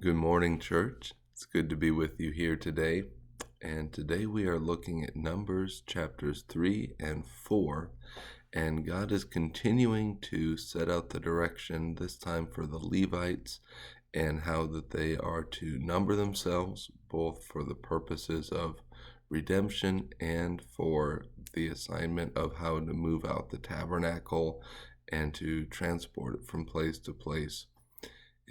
Good morning, church. It's good to be with you here today. And today we are looking at Numbers chapters 3 and 4. And God is continuing to set out the direction, this time for the Levites, and how that they are to number themselves, both for the purposes of redemption and for the assignment of how to move out the tabernacle and to transport it from place to place.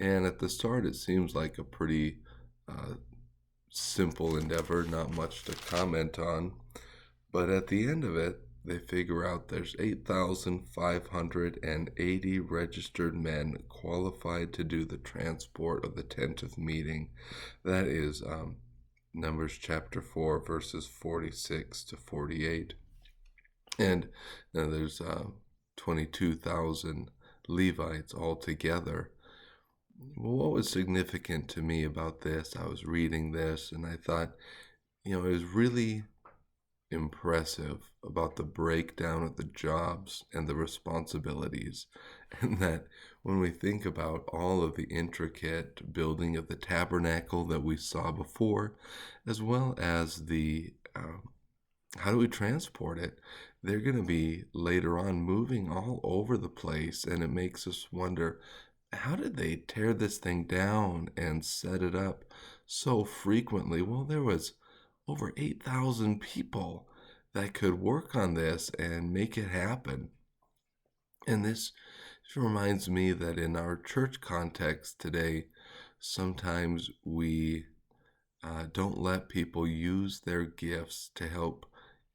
And at the start, it seems like a pretty uh, simple endeavor, not much to comment on. But at the end of it, they figure out there's 8,580 registered men qualified to do the transport of the tent of meeting. That is Numbers chapter 4, verses 46 to 48. And now there's 22,000 Levites altogether. Well, what was significant to me about this, I was reading this and I thought, it was really impressive about the breakdown of the jobs and the responsibilities. And that when we think about all of the intricate building of the tabernacle that we saw before, as well as the how do we transport it, they're going to be later on moving all over the place. And it makes us wonder, how did they tear this thing down and set it up so frequently? Well, there was over 8,000 people that could work on this and make it happen. And this reminds me that in our church context today, sometimes we don't let people use their gifts to help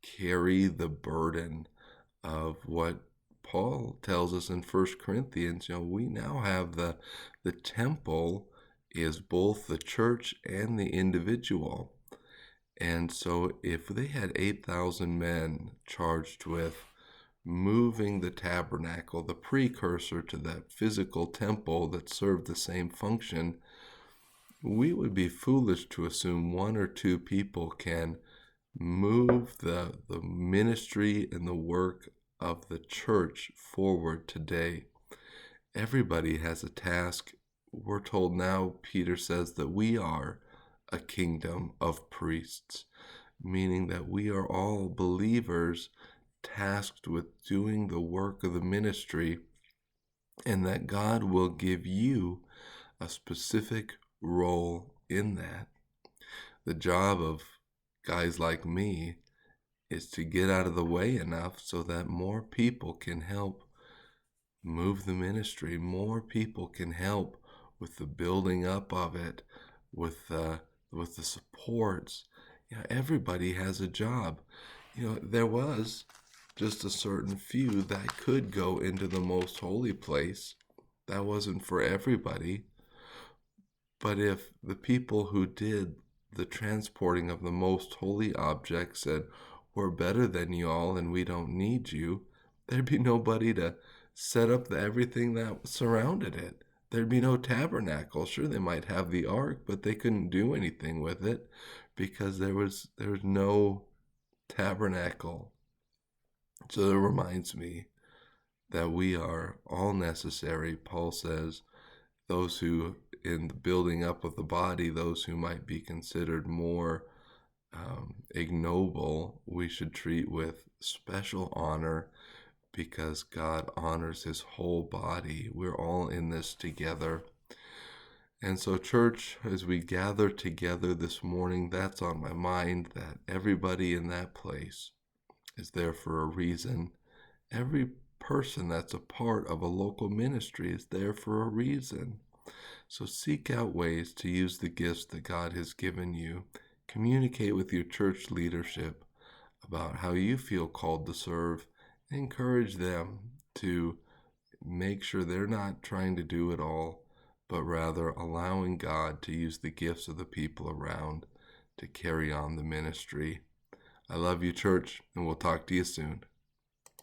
carry the burden of what Paul tells us in 1 Corinthians. We now have the temple is both the church and the individual. And so if they had 8,000 men charged with moving the tabernacle, the precursor to that physical temple that served the same function, we would be foolish to assume one or two people can move the ministry and the work of the church forward today. Everybody has a task. We're told now, Peter says, that we are a kingdom of priests, meaning that we are all believers tasked with doing the work of the ministry, and that God will give you a specific role in that. The job of guys like me is to get out of the way enough so that more people can help move the ministry. More people can help with the building up of it, with the supports. Everybody has a job. There was just a certain few that could go into the most holy place. That wasn't for everybody. But if the people who did the transporting of the most holy objects said, we're better than you all and we don't need you, there'd be nobody to set up everything that surrounded it. There'd be no tabernacle. Sure, they might have the ark, but they couldn't do anything with it because there was no tabernacle. So it reminds me that we are all necessary. Paul says, those who, in the building up of the body, those who might be considered more ignoble, we should treat with special honor because God honors his whole body. We're all in this together. And so, church, as we gather together this morning, that's on my mind, that everybody in that place is there for a reason. Every person that's a part of a local ministry is there for a reason. So seek out ways to use the gifts that God has given you. Communicate with your church leadership about how you feel called to serve. Encourage them to make sure they're not trying to do it all, but rather allowing God to use the gifts of the people around to carry on the ministry. I love you, church, and we'll talk to you soon.